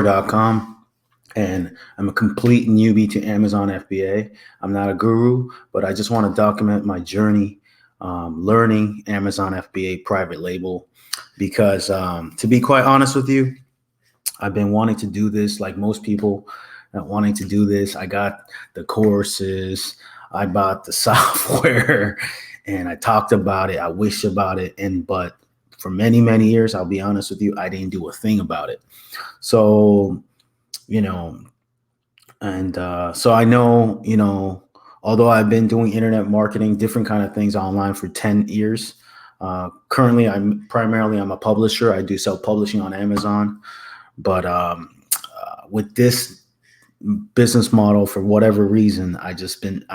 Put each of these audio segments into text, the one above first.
com, and I'm a complete newbie to Amazon FBA. I'm not a guru, but I just want to document my journey learning Amazon FBA private label because, to be quite honest with you, I've been wanting to do this like most people wanting to do this. I got the courses, I bought the software, and I talked about it. I wish about it. But for many, many years, I'll be honest with you, I didn't do a thing about it. So, you know, so I know, although I've been doing internet marketing, different kind of things online for 10 years. Currently, I'm a publisher. I do self-publishing on Amazon. But with this business model, for whatever reason, I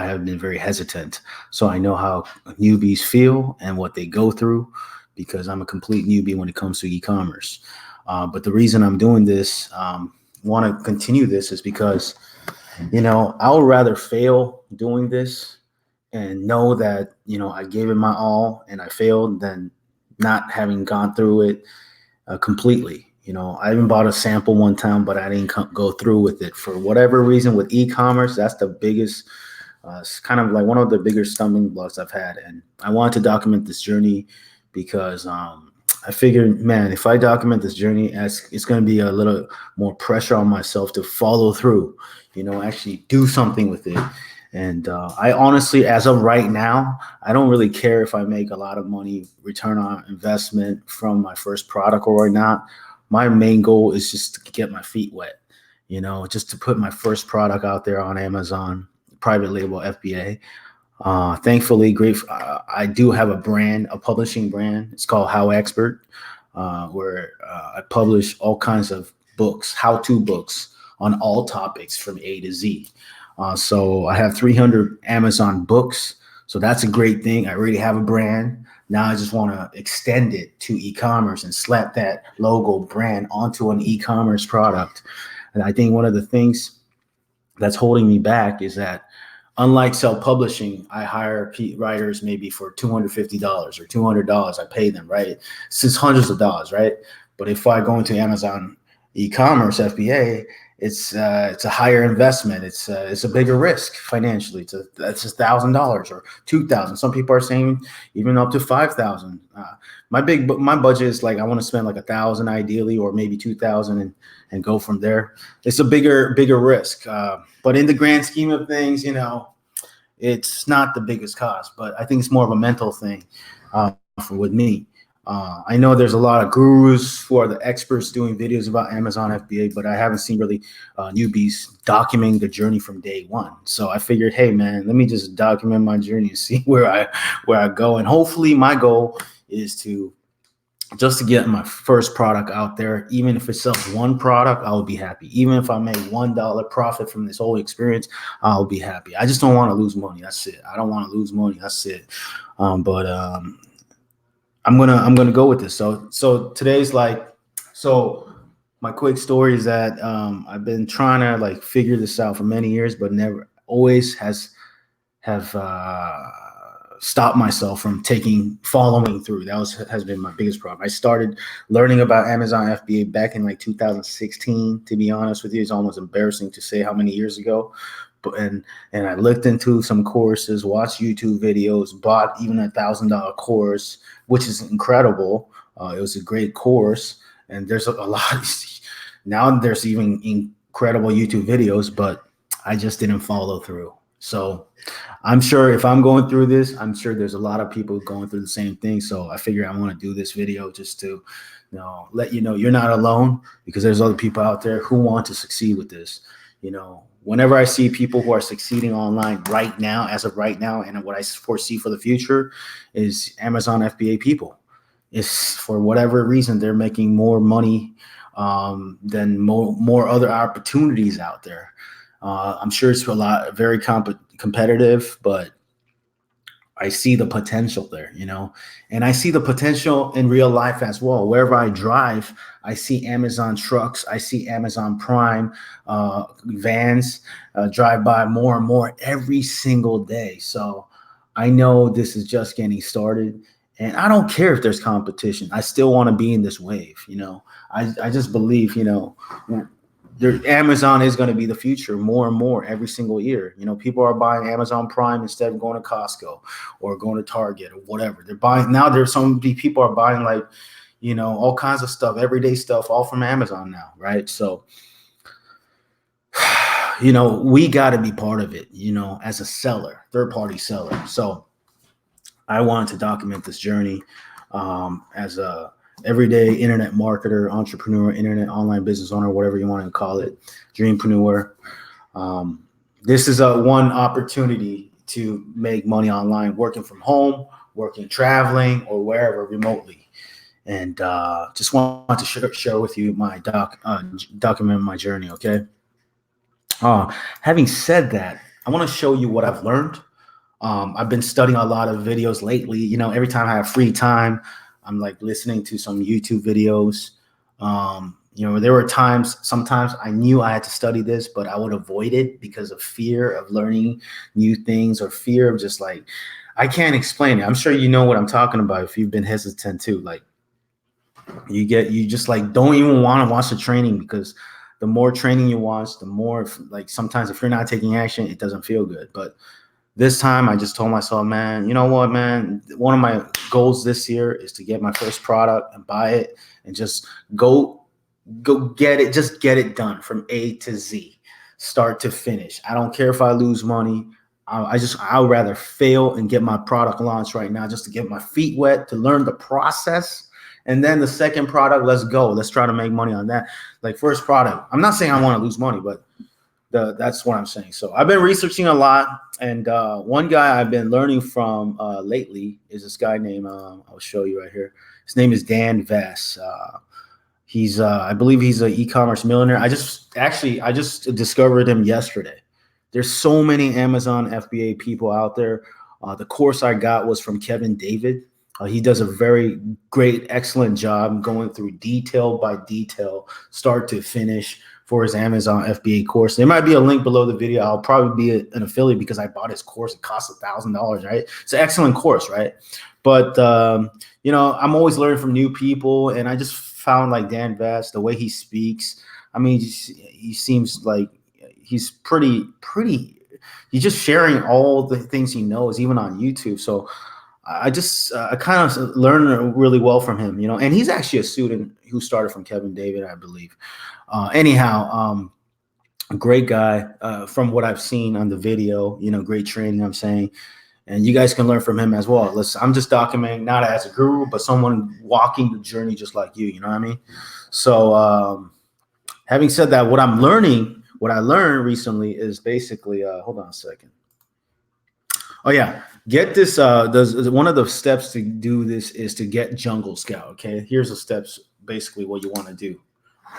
have been very hesitant. So I know how newbies feel and what they go through because I'm a complete newbie when it comes to e-commerce. But the reason I'm doing this, want to continue this, is because, I would rather fail doing this and know that, I gave it my all and I failed than not having gone through it completely. I even bought a sample one time, but I didn't go through with it for whatever reason. With e-commerce, that's the biggest, it's kind of like one of the bigger stumbling blocks I've had. And I wanted to document this journey because I figured, man, if I document this journey, it's going to be a little more pressure on myself to follow through, actually do something with it. And I honestly, as of right now, I don't really care if I make a lot of money, return on investment from my first product or not. My main goal is just to get my feet wet, just to put my first product out there on Amazon, private label FBA. Thankfully, I do have a brand, a publishing brand. It's called How Expert, where I publish all kinds of books, how-to books on all topics from A to Z. So I have 300 Amazon books. So that's a great thing. I already have a brand. Now I just want to extend it to e-commerce and slap that logo brand onto an e-commerce product. And I think one of the things that's holding me back is that, unlike self-publishing, I hire writers maybe for $250 or $200. I pay them, right? It's just hundreds of dollars, right? But if I go into Amazon e-commerce FBA, it's a higher investment. It's a bigger risk financially. That's just $1,000 or $2,000. Some people are saying even up to $5,000. My budget is like, I want to spend like $1,000 ideally, or maybe $2,000 and go from there. It's a bigger risk. But in the grand scheme of things, it's not the biggest cost. But I think it's more of a mental thing with me. I know there's a lot of gurus who are the experts doing videos about Amazon FBA, but I haven't seen really newbies documenting the journey from day one. So I figured, hey man, let me just document my journey and see where I go. And hopefully my goal is to get my first product out there. Even if it sells one product, I will be happy. Even if I make $1 profit from this whole experience, I'll be happy. I just don't want to lose money. That's it. I don't want to lose money. That's it. I'm gonna go with this. So today's my quick story is that I've been trying to figure this out for many years, but never always have stopped myself from following through. That has been my biggest problem. I started learning about Amazon FBA back in 2016. To be honest with you, it's almost embarrassing to say how many years ago. And I looked into some courses, watched YouTube videos, bought even $1,000 course, which is incredible. It was a great course, and there's a lot. Now there's even incredible YouTube videos, but I just didn't follow through. So I'm sure if I'm going through this, I'm sure there's a lot of people going through the same thing. So I figure I want to do this video just to let you know you're not alone, because there's other people out there who want to succeed with this. Whenever I see people who are succeeding online right now, as of right now, and what I foresee for the future is Amazon FBA people. It's for whatever reason, they're making more money than more other opportunities out there. I'm sure it's very competitive, but I see the potential there, and I see the potential in real life as well. Wherever I drive, I see Amazon trucks, I see Amazon Prime vans drive by more and more every single day. So I know this is just getting started, and I don't care if there's competition. I still want to be in this wave. I just believe, Amazon is going to be the future more and more every single year. You know, people are buying Amazon Prime instead of going to Costco or going to Target or whatever. They're buying now. There's some people are buying like, you know, all kinds of stuff, everyday stuff, all from Amazon now, right? So, you know, we got to be part of it, you know, as a seller, third-party seller. So I wanted to document this journey as a everyday internet marketer, entrepreneur, internet online business owner, whatever you want to call it, dreampreneur. This is a one opportunity to make money online, working from home, working, traveling, or wherever remotely. And just want to share with you my document my journey. Okay. Having said that, I want to show you what I've learned. I've been studying a lot of videos lately. You know, every time I have free time, I'm like listening to some YouTube videos. You know, there were sometimes I knew I had to study this, but I would avoid it because of fear of learning new things or fear of just like, I can't explain it. I'm sure you know what I'm talking about if you've been hesitant too. Like you just like don't even want to watch the training because the more training you watch, the more like sometimes if you're not taking action, it doesn't feel good. But this time I just told myself, man, you know what, man, one of my goals this year is to get my first product and buy it and just go get it, just get it done from A to Z, start to finish. I don't care if I lose money. I would rather fail and get my product launched right now just to get my feet wet, to learn the process. And then the second product, let's go. Let's try to make money on that. Like first product, I'm not saying I want to lose money, but that's what I'm saying. So I've been researching a lot. And one guy I've been learning from lately is this guy named, I'll show you right here. His name is Dan Vess. He's, I believe he's an e-commerce millionaire. I just discovered him yesterday. There's so many Amazon FBA people out there. The course I got was from Kevin David. He does a very great, excellent job going through detail by detail, start to finish for his Amazon FBA course. There might be a link below the video. I'll probably be an affiliate because I bought his course. It costs $1,000, right? It's an excellent course, right? But, you know, I'm always learning from new people. And I just found like Dan Vess, the way he speaks. I mean, he seems like he's pretty, he's just sharing all the things he knows, even on YouTube. So I kind of learned really well from him, you know, and he's actually a student who started from Kevin David, I believe. Anyhow, great guy from what I've seen on the video, you know, great training, I'm saying, and you guys can learn from him as well. I'm just documenting, not as a guru, but someone walking the journey just like you know what I mean? So having said that, what I learned recently is basically, hold on a second. Oh yeah, get this. One of the steps to do this is to get Jungle Scout. Okay, here's the steps. Basically, what you want to do.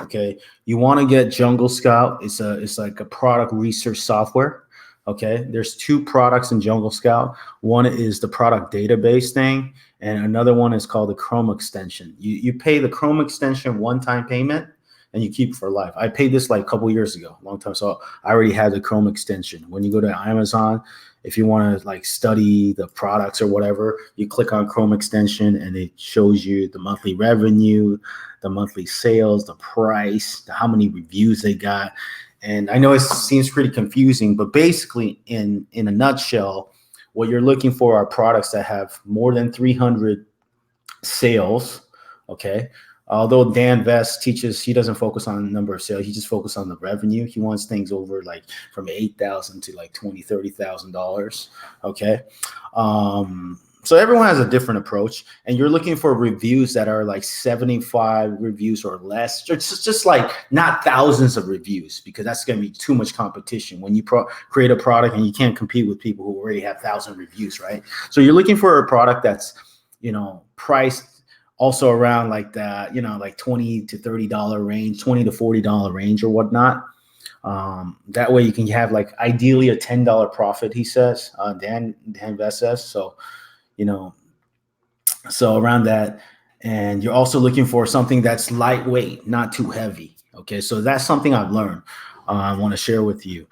Okay, you want to get Jungle Scout. It's like a product research software. Okay, there's two products in Jungle Scout. One is the product database thing, and another one is called the Chrome extension. You pay the Chrome extension one-time payment, and you keep it for life. I paid this like a couple years ago, a long time. So I already had the Chrome extension. When you go to Amazon, if you want to like study the products or whatever, you click on Chrome extension and it shows you the monthly revenue, the monthly sales, the price, how many reviews they got. And I know it seems pretty confusing, but basically in a nutshell, what you're looking for are products that have more than 300 sales. Okay. Although Dan Vess teaches, he doesn't focus on the number of sales. He just focuses on the revenue. He wants things over like from $8,000 to like $20,000, $30,000. Okay. So everyone has a different approach, and you're looking for reviews that are like 75 reviews or less. It's just like not thousands of reviews, because that's going to be too much competition when you create a product and you can't compete with people who already have 1,000 reviews, right? So you're looking for a product that's, you know, priced also around like that, you know, like $20 to $30 range, $20 to $40 range or whatnot. That way you can have like ideally a $10 profit, he says, Dan Vess says. So, you know, so around that. And you're also looking for something that's lightweight, not too heavy. Okay. So that's something I've learned. I want to share with you.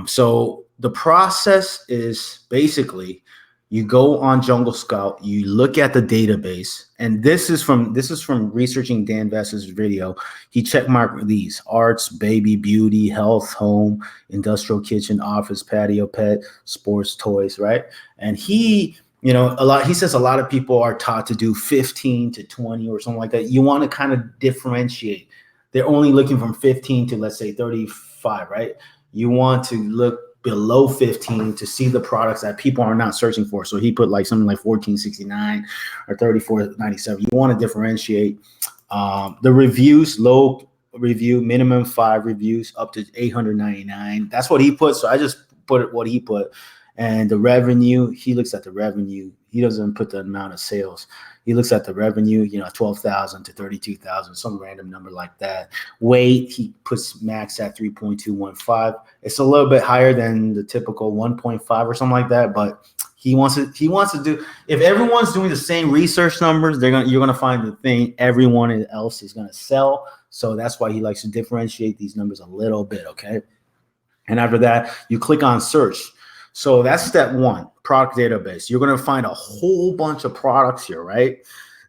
So the process is basically You go on Jungle Scout, you look at the database, and this is from researching Dan Vess's video. He checkmarked these: arts, baby, beauty, health, home, industrial, kitchen, office, patio, pet, sports, toys, right? And he, he says a lot of people are taught to do 15 to 20 or something like that. You want to kind of differentiate. They're only looking from 15 to, let's say, 35, right? You want to look below 15 to see the products that people are not searching for. So he put like something like 1469 or 3497. You want to differentiate. The reviews, low review, minimum 5 reviews, up to 899. That's what he put. So I just put what he put. And the revenue, he looks at the revenue. He doesn't put the amount of sales. He looks at the revenue, 12,000 to 32,000, some random number like that. Weight, he puts max at 3.215. It's a little bit higher than the typical 1.5 or something like that, but he wants to do, if everyone's doing the same research numbers, you're gonna find the thing everyone else is gonna sell. So that's why he likes to differentiate these numbers a little bit, okay? And after that, you click on search. So that's step 1, product database. You're going to find a whole bunch of products here, right?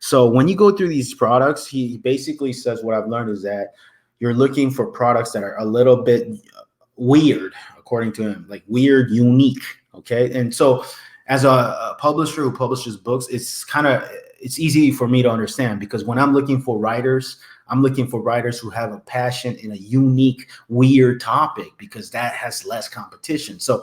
So when you go through these products, he basically says what I've learned is that you're looking for products that are a little bit weird, according to him, like weird, unique, okay? And so as a publisher who publishes books, it's easy for me to understand, because when I'm looking for writers, I'm looking for writers who have a passion in a unique, weird topic, because that has less competition. So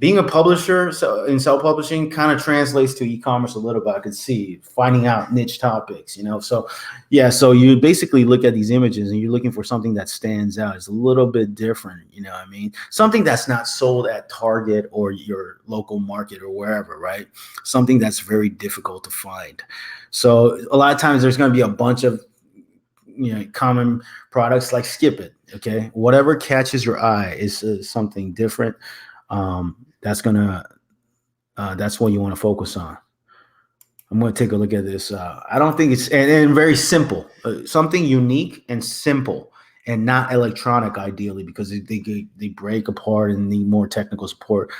being a publisher in self-publishing kind of translates to e-commerce a little bit. I could see finding out niche topics, So yeah, so you basically look at these images and you're looking for something that stands out. It's a little bit different, what I mean? Something that's not sold at Target or your local market or wherever, right? Something that's very difficult to find. So a lot of times there's going to be a bunch of common products, like skip it, okay? Whatever catches your eye is something different. That's what you want to focus on. I'm going to take a look at this. I don't think it's and very simple, something unique and simple, and not electronic, ideally, because they break apart and need more technical support.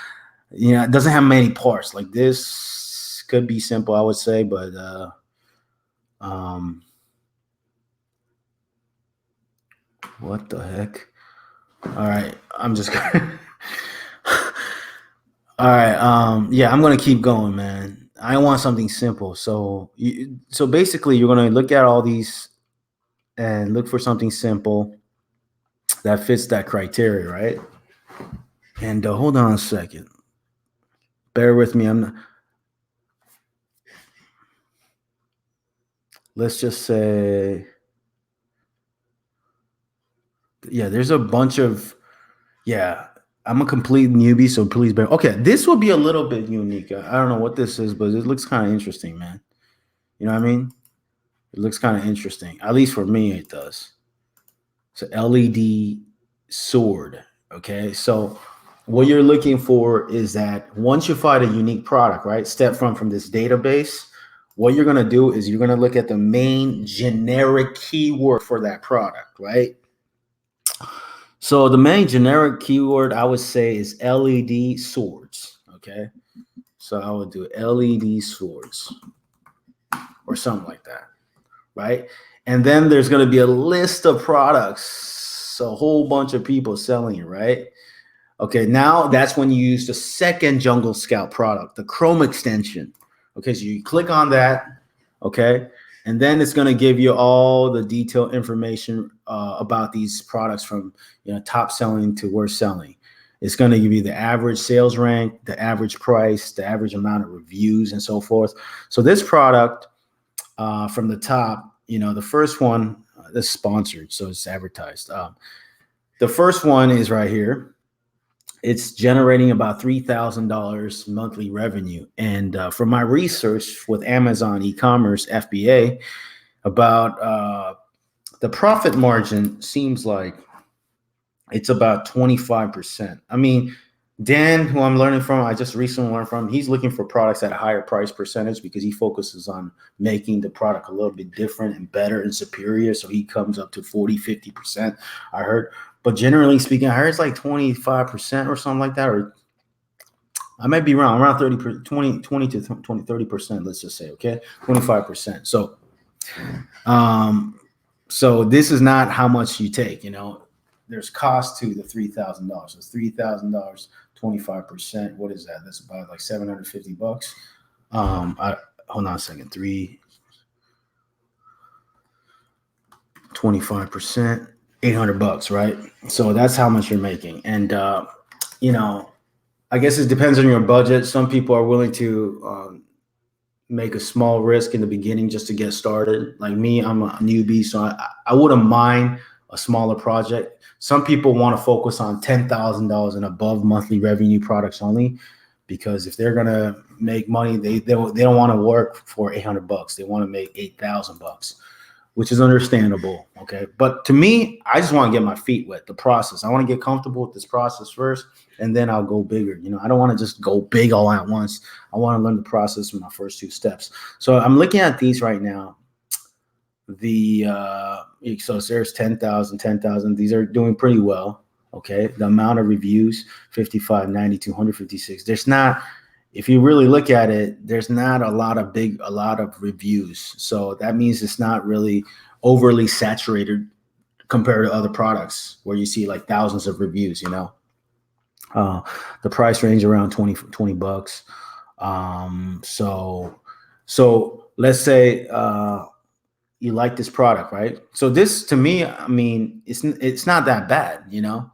It doesn't have many parts. Like this could be simple, I would say, but what the heck? All right, I'm just gonna. All right. Yeah, I'm gonna keep going, man. I want something simple. So basically, you're gonna look at all these and look for something simple that fits that criteria, right? And hold on a second. Bear with me. Let's just say, yeah, there's a bunch of, yeah. I'm a complete newbie, so please bear. Okay, this will be a little bit unique. I don't know what this is, but it looks kind of interesting, man. You know what I mean? It looks kind of interesting. At least for me, it does. It's an LED sword. Okay, so what you're looking for is that once you find a unique product, right? Step from this database, what you're gonna do is you're gonna look at the main generic keyword for that product, right? So the main generic keyword I would say is LED swords, okay? So I would do LED swords or something like that, right? And then there's going to be a list of products, a whole bunch of people selling it, right? Okay, now that's when you use the second Jungle Scout product, the Chrome extension. Okay, so you click on that, okay? And then it's going to give you all the detailed information about these products, from top selling to worst selling. It's going to give you the average sales rank, the average price, the average amount of reviews, and so forth. So this product from the top, the first one is sponsored, so it's advertised. The first one is right here. It's generating about $3,000 monthly revenue. And from my research with Amazon e-commerce FBA, about the profit margin seems like it's about 25%. I mean, Dan, who I'm learning from, I just recently learned from, he's looking for products at a higher price percentage because he focuses on making the product a little bit different and better and superior. So he comes up to 40, 50%, I heard. But generally speaking, I heard it's like 25% or something like that, or I might be wrong, around 20 to 20, 30%, let's just say, okay, 25%. Um, so this is not how much you take, there's cost to the $3,000. So $3,000, 25%. What is that? That's about like 750 bucks. Hold on a second. 25%, 800 bucks, right? So that's how much you're making. And, I guess it depends on your budget. Some people are willing to make a small risk in the beginning just to get started. Like me, I'm a newbie, so I wouldn't mind a smaller project. Some people want to focus on $10,000 and above monthly revenue products only, because if they're gonna make money, they don't want to work for 800 bucks. They want to make 8,000 bucks, which is understandable. Okay. But to me, I just want to get my feet wet, the process. I want to get comfortable with this process first, and then I'll go bigger. I don't want to just go big all at once. I want to learn the process from my first two steps. So I'm looking at these right now. So there's 10,000, 10,000. These are doing pretty well. Okay. The amount of reviews, 55, 90, 256. There's not, if you really look at it, there's not a lot of reviews. So that means it's not really overly saturated compared to other products where you see like thousands of reviews, the price range around 20 bucks. So let's say, you like this product, right? So this, to me, I mean, it's not that bad, you'll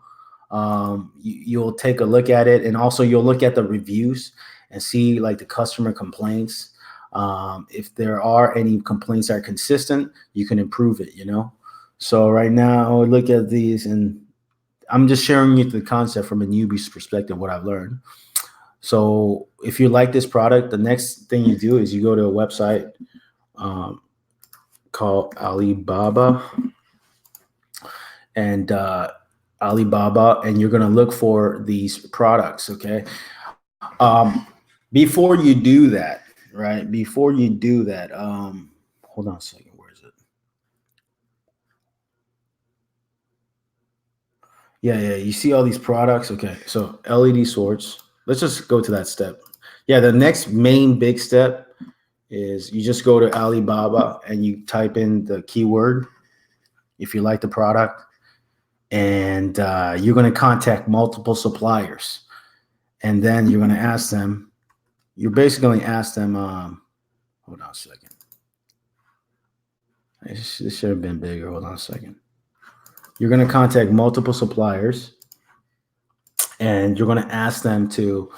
take a look at it, and also you'll look at the reviews and see like the customer complaints. If there are any complaints that are consistent, you can improve it, So right now, I look at these, and I'm just sharing you the concept from a newbie's perspective, what I've learned. So if you like this product, the next thing you do is you go to a website called Alibaba, and you're going to look for these products. Okay. Before you do that, right? Hold on a second. Where is it? Yeah. You see all these products. Okay. So LED sorts. Let's just go to that step. Yeah. The next main big step is you just go to Alibaba and you type in the keyword if you like the product, and you're going to contact multiple suppliers, and then you're going to ask them. You're basically going to ask them. Hold on a second. This should have been bigger. Hold on a second. You're going to contact multiple suppliers, and you're going to ask them to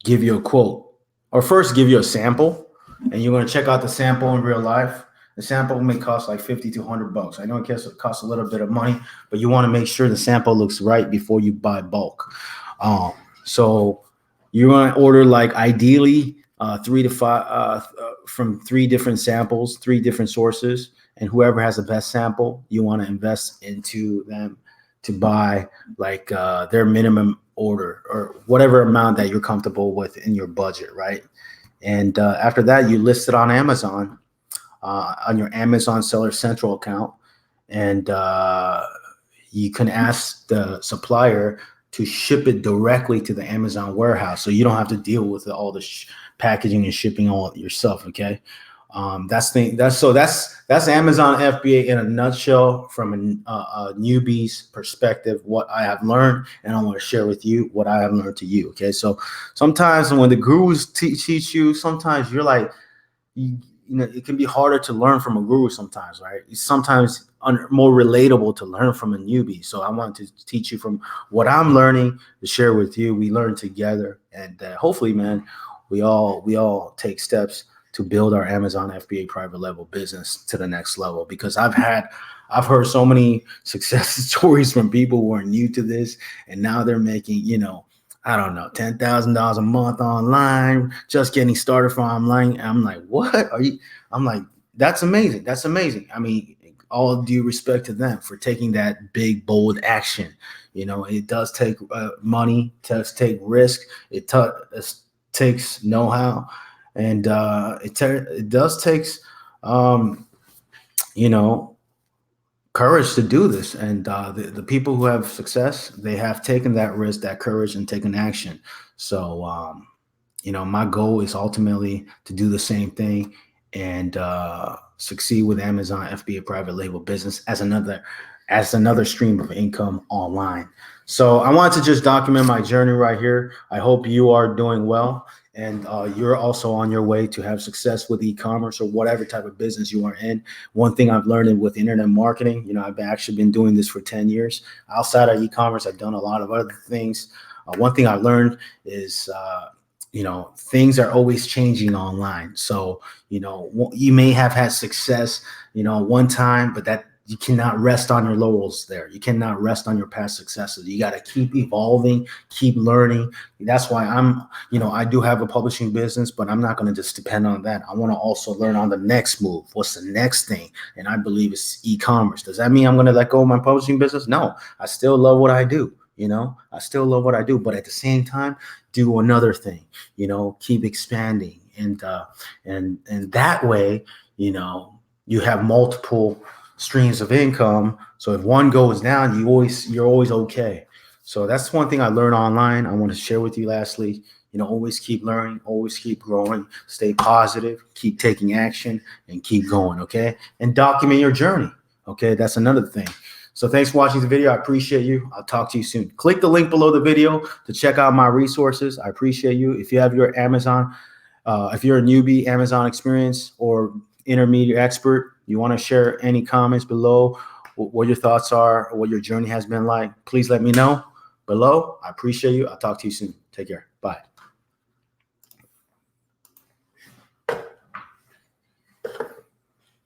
give you a quote, or first give you a sample, and you're going to check out the sample in real life. The sample may cost like 50 to 100 bucks. I know it costs a little bit of money, but you want to make sure the sample looks right before you buy bulk. So you're going to order like ideally 3 to 5 from 3 different samples, 3 different sources, and whoever has the best sample, you want to invest into them to buy like their minimum order or whatever amount that you're comfortable with in your budget, right? And after that, you list it on Amazon, on your Amazon Seller Central account, and you can ask the supplier to ship it directly to the Amazon warehouse, so you don't have to deal with all the packaging and shipping all yourself. Okay, that's Amazon FBA in a nutshell from a newbie's perspective. What I have learned, and I want to share with you what I have learned to you. Okay, so sometimes when the gurus teach you, sometimes you're like, it can be harder to learn from a guru sometimes, right? It's sometimes more relatable to learn from a newbie. So I want to teach you from what I'm learning to share with you. We learn together, and hopefully, man, we all take steps to build our Amazon FBA private level business to the next level. Because I've heard so many success stories from people who are new to this, and now they're making, I don't know, $10,000 a month online, just getting started from online. And I'm like, what are you? I'm like, that's amazing. That's amazing. I mean, all due respect to them for taking that big, bold action. It does take money, it does take risk, it takes know-how, and it does takes, courage to do this. And the people who have success, they have taken that risk, that courage, and taken action. So, my goal is ultimately to do the same thing and succeed with Amazon FBA private label business as another stream of income online. So I wanted to just document my journey right here. I hope you are doing well and you're also on your way to have success with e-commerce or whatever type of business you are in. One thing I've learned with internet marketing, I've actually been doing this for 10 years. Outside of e-commerce, I've done a lot of other things. One thing I've learned is things are always changing online. So, you may have had success, one time, but that you cannot rest on your laurels there. You cannot rest on your past successes. You got to keep evolving, keep learning. That's why I do have a publishing business, but I'm not going to just depend on that. I want to also learn on the next move. What's the next thing? And I believe it's e-commerce. Does that mean I'm going to let go of my publishing business? No, I still love what I do. I still love what I do, but at the same time, do another thing, keep expanding. And that way, you have multiple streams of income. So if one goes down, you're always okay. So that's one thing I learned online. I want to share with you lastly, always keep learning, always keep growing, stay positive, keep taking action and keep going. Okay. And document your journey. Okay. That's another thing. So thanks for watching the video. I appreciate you. I'll talk to you soon. Click the link below the video to check out my resources. I appreciate you. If you have your Amazon, if you're a newbie Amazon experience or intermediate expert, you want to share any comments below, what your thoughts are, or what your journey has been like, please let me know below. I appreciate you. I'll talk to you soon. Take care. Bye.